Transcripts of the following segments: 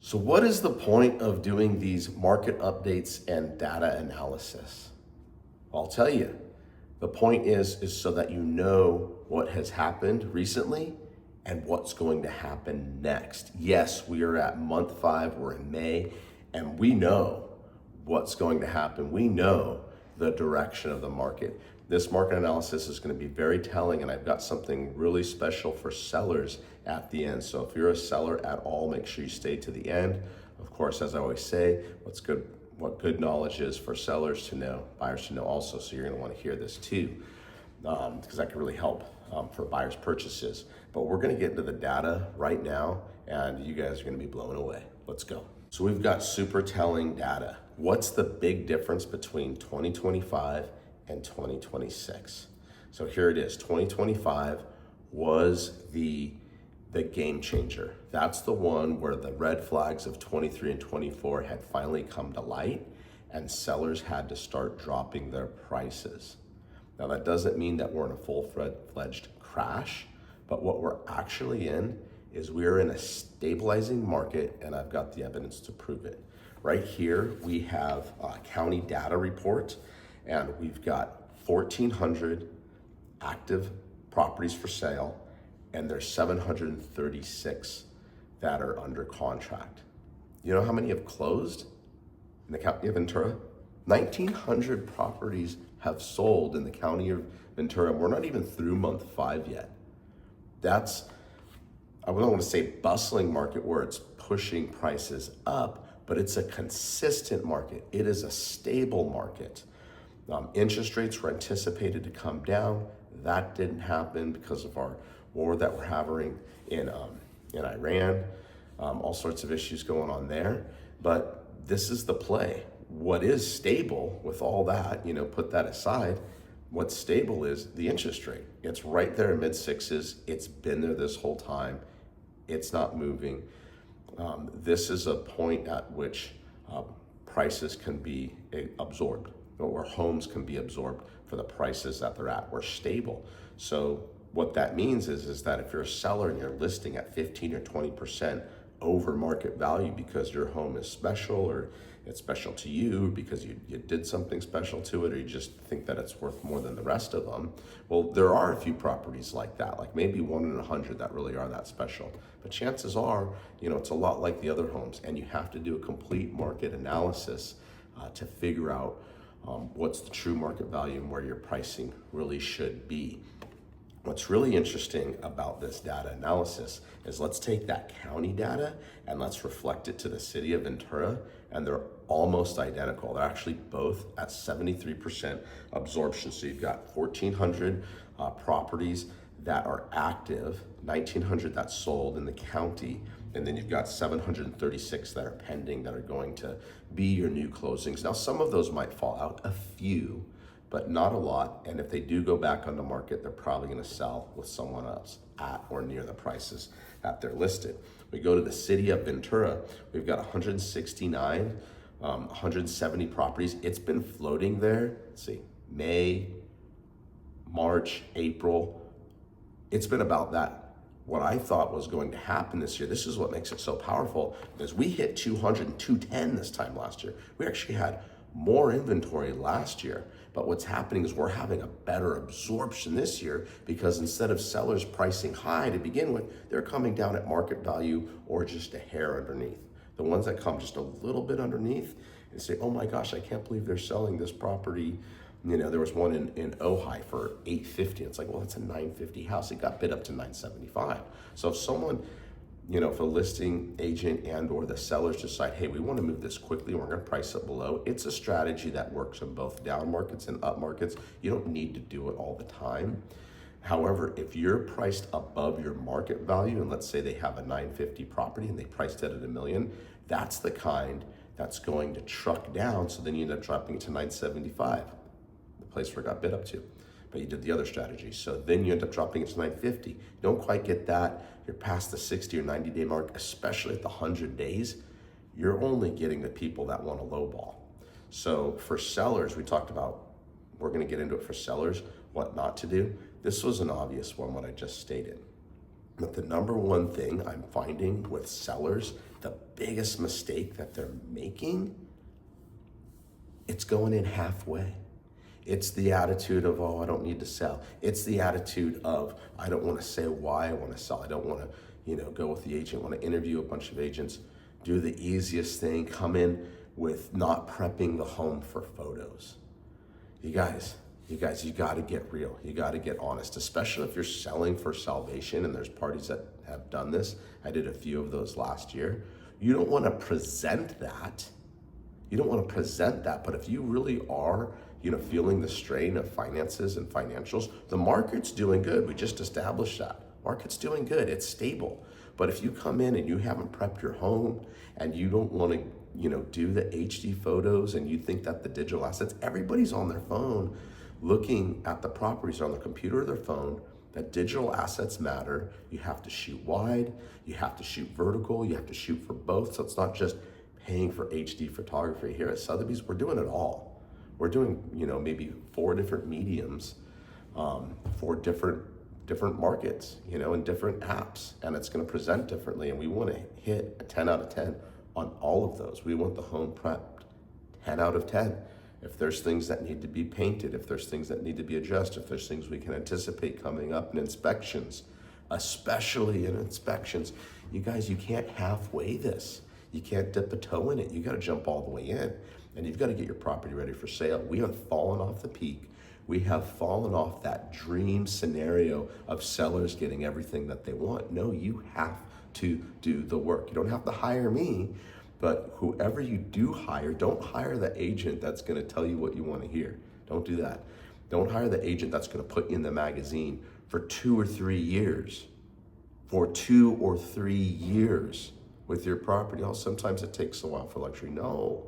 So what is the point of doing these market updates and data analysis? I'll tell you, the point is so that you know what has happened recently and what's going to happen next. Yes, we are at month 5, we're in May, and we know what's going to happen. We know the direction of the market. This market analysis is going to be very telling, and I've got something really special for sellers at the end. So if you're a seller at all, make sure you stay to the end. Of course, as I always say, what good knowledge is for sellers to know, buyers to know also. So you're going to want to hear this too, because that can really help for buyers' purchases. But we're going to get into the data right now, and you guys are going to be blown away. Let's go. So we've got super telling data. What's the big difference between 2025 and 2026? So here it is. 2025 was the game changer. That's the one where the red flags of 23 and 24 had finally come to light, and sellers had to start dropping their prices. Now that doesn't mean that we're in a full-fledged crash, but what we're actually in is we're in a stabilizing market, and I've got the evidence to prove it. Right here, we have a county data report, and we've got 1,400 active properties for sale, and there's 736 that are under contract. You know how many have closed in the county of Ventura? 1,900 properties have sold in the county of Ventura. We're not even through month 5 yet. That's, I don't want to say bustling market where it's pushing prices up, but it's a consistent market. It is a stable market. Interest rates were anticipated to come down. That didn't happen because of our war that we're having in Iran, all sorts of issues going on there. But this is the play. What is stable with all that, put that aside, what's stable is the interest rate. It's right there in mid-6s. It's been there this whole time. It's not moving. This is a point at which prices can be absorbed, or homes can be absorbed for the prices that they're at. We're stable. So what that means is that if you're a seller and you're listing at 15 or 20% over market value because your home is special, or it's special to you because you did something special to it, or you just think that it's worth more than the rest of them. Well, there are a few properties like that, like maybe 1 in 100 that really are that special. But chances are, it's a lot like the other homes, and you have to do a complete market analysis to figure out what's the true market value and where your pricing really should be. What's really interesting about this data analysis is let's take that county data and let's reflect it to the city of Ventura, and they're almost identical. They're actually both at 73% absorption. So you've got 1,400 properties that are active, 1,900 that sold in the county, and then you've got 736 that are pending that are going to be your new closings. Now, some of those might fall out, a few, but not a lot. And if they do go back on the market, they're probably going to sell with someone else at or near the prices that they're listed. We go to the city of Ventura, we've got 169, 170 properties. It's been floating there, let's see, May, March, April. It's been about that. What I thought was going to happen this year, this is what makes it so powerful, is we hit 200 and 210 this time last year. We actually had more inventory last year, but what's happening is we're having a better absorption this year because instead of sellers pricing high to begin with, they're coming down at market value or just a hair underneath. The ones that come just a little bit underneath and say, oh my gosh, I can't believe they're selling this property. There was one in Ojai for $850. It's like, well, it's a $950 house. It got bid up to $975. So if someone, if a listing agent and or the sellers decide, hey, we want to move this quickly, we're going to price it below, it's a strategy that works in both down markets and up markets. You don't need to do it all the time. However, if you're priced above your market value, and let's say they have a $950 property and they priced it at $1 million, that's the kind that's going to truck down. So then you end up dropping it to $975. Place where it got bid up to, but you did the other strategy. So then you end up dropping it to $950. You don't quite get that. You're past the 60 or 90 day mark, especially at the 100 days. You're only getting the people that want a low ball. So for sellers, we talked about, we're going to get into it for sellers, what not to do. This was an obvious one, what I just stated. But the number one thing I'm finding with sellers the biggest mistake that they're making, it's going in halfway. It's the attitude of, oh, I don't need to sell. It's the attitude of, I don't want to say why I want to sell. I don't want to, go with the agent. I want to interview a bunch of agents, do the easiest thing, come in with not prepping the home for photos. You guys, you got to get real. You got to get honest, especially if you're selling for salvation, and there's parties that have done this. I did a few of those last year. You don't want to present that. But if you really are, feeling the strain of finances and financials, the market's doing good. We just established that. Market's doing good. It's stable. But if you come in and you haven't prepped your home and you don't want to, do the HD photos, and you think that the digital assets, everybody's on their phone looking at the properties on their computer or their phone, that digital assets matter. You have to shoot wide, you have to shoot vertical, you have to shoot for both. So it's not just paying for HD photography. Here at Sotheby's, we're doing it all. We're doing, maybe 4 different mediums, 4 different markets, and different apps, and it's going to present differently. And we want to hit a 10 out of 10 on all of those. We want the home prepped 10 out of 10. If there's things that need to be painted, if there's things that need to be adjusted, if there's things we can anticipate coming up in inspections, especially in inspections, you guys, you can't halfway this. You can't dip a toe in it. You got to jump all the way in, and you've got to get your property ready for sale. We have fallen off the peak. We have fallen off that dream scenario of sellers getting everything that they want. No, you have to do the work. You don't have to hire me, but whoever you do hire, don't hire the agent that's going to tell you what you want to hear. Don't do that. Don't hire the agent that's going to put you in the magazine for 2 or 3 years. For 2 or 3 years with your property. Oh, sometimes it takes a while for luxury. No,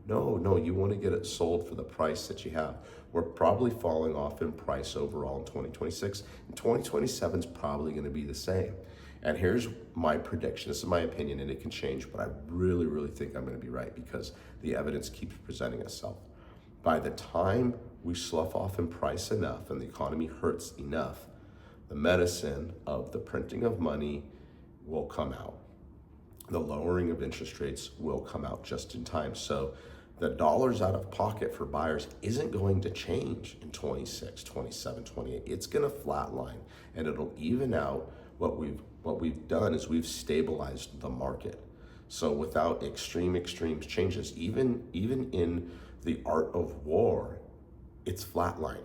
you want to get it sold for the price that you have. We're probably falling off in price overall in 2026. And 2027 is probably going to be the same. And here's my prediction. This is my opinion, and it can change, but I really, really think I'm going to be right because the evidence keeps presenting itself. By the time we slough off in price enough and the economy hurts enough, the medicine of the printing of money will come out. The lowering of interest rates will come out just in time. So the dollars out of pocket for buyers isn't going to change in 26, 27, 28. It's going to flatline, and it'll even out. What we've done is we've stabilized the market. So without extreme changes, even in the art of war, it's flatlining.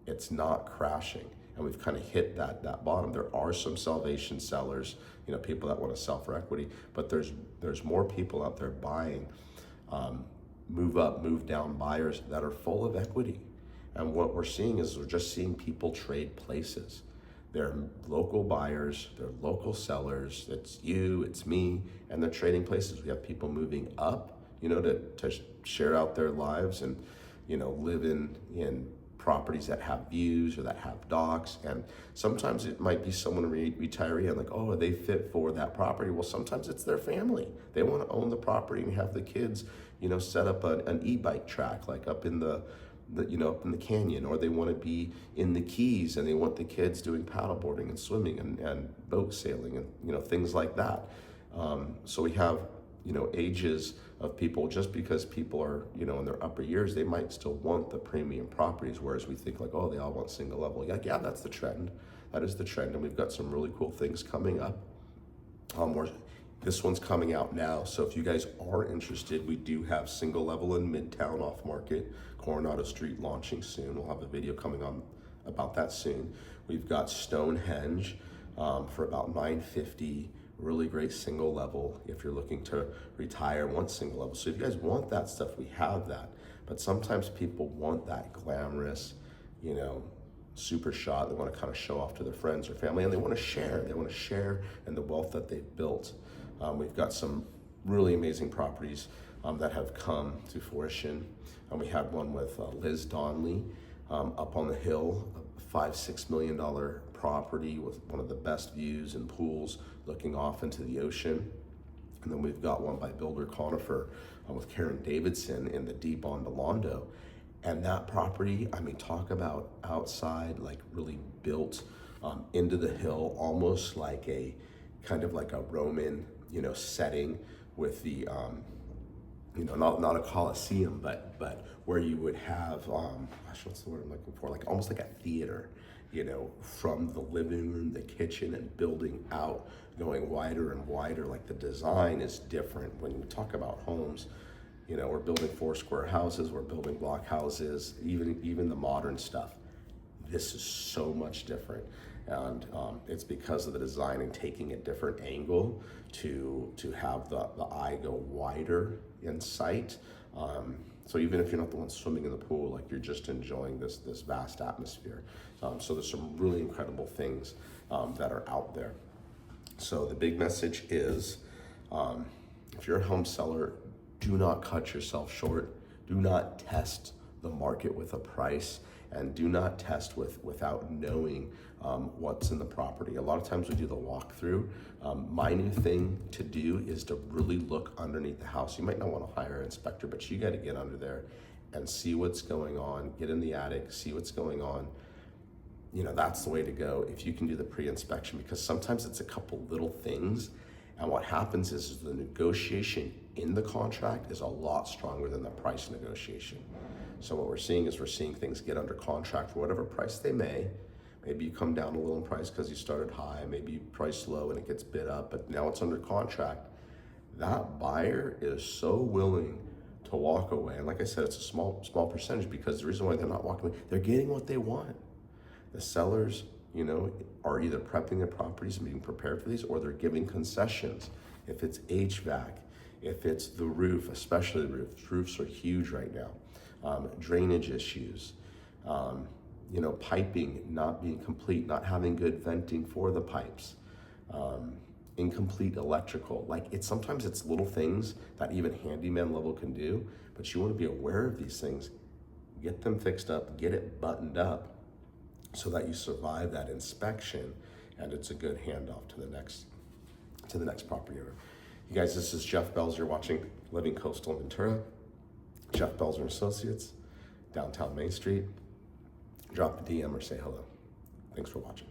It's not crashing. And we've kind of hit that bottom. There are some salvation sellers, people that want to sell for equity, but there's more people out there buying, move up, move down buyers that are full of equity. And what we're seeing is we're just seeing people trade places. They're local buyers, they're local sellers, it's you, it's me, and they're trading places. We have people moving up, to share out their lives and, live in properties that have views or that have docks. And sometimes it might be someone retiree and like, oh, they fit for that property. Well, sometimes it's their family. They want to own the property and have the kids, set up an e-bike track, like up in the up in the canyon, or they want to be in the Keys and they want the kids doing paddleboarding and swimming and boat sailing and things like that. So we have ages of people. Just because people are in their upper years, they might still want the premium properties, whereas we think like, oh, they all want single level. Yeah, that's the trend. That is the trend, and we've got some really cool things coming up. This one's coming out now, so if you guys are interested, we do have single level in Midtown off market, Coronado Street launching soon. We'll have a video coming on about that soon. We've got Stonehenge for about $950, really great single level if you're looking to retire, want single level. So if you guys want that stuff, we have that. But sometimes people want that glamorous, super shot. They want to kind of show off to their friends or family, and they want to share. They want to share in the wealth that they've built. We've got some really amazing properties that have come to fruition. We had one with Liz Donnelly up on the hill, a $5-6 million property with one of the best views and pools looking off into the ocean. And then we've got one by Builder Conifer with Karen Davidson in the deep on Delondo. And that property, talk about outside, like really built into the hill, almost like a kind of like a Roman, setting the not a coliseum, but where you would have gosh, what's the word I'm looking for, like almost like a theater, from the living room, the kitchen, and building out, going wider and wider. Like the design is different. When we talk about homes, we're building 4 square houses, we're building block houses, even the modern stuff. This is so much different, and it's because of the design and taking a different angle to have the eye go wider in sight. So even if you're not the one swimming in the pool, like you're just enjoying this vast atmosphere. So there's some really incredible things that are out there. So the big message is, if you're a home seller, do not cut yourself short. Do not test the market with a price, and do not test without knowing what's in the property. A lot of times we do the walkthrough. My new thing to do is to really look underneath the house. You might not want to hire an inspector, but you got to get under there and see what's going on. Get in the attic, see what's going on. That's the way to go if you can do the pre-inspection, because sometimes it's a couple little things, and what happens is the negotiation in the contract is a lot stronger than the price negotiation. So what we're seeing things get under contract for whatever price they may. Maybe you come down a little in price because you started high, maybe you price low and it gets bid up, but now it's under contract. That buyer is so willing to walk away. And like I said, it's a small percentage, because the reason why they're not walking away, they're getting what they want. The sellers, are either prepping their properties and being prepared for these, or they're giving concessions. If it's HVAC, if it's the roof, especially the roof. Roofs are huge right now. Drainage issues, piping not being complete, not having good venting for the pipes, incomplete electrical. Like sometimes it's little things that even handyman level can do, but you want to be aware of these things, get them fixed up, get it buttoned up, so that you survive that inspection, and it's a good handoff to the next property owner. You guys, this is Jeff Belzer. You're watching Living Coastal in Ventura. Jeff Belzer and Associates, downtown Main Street. Drop a DM or say hello. Thanks for watching.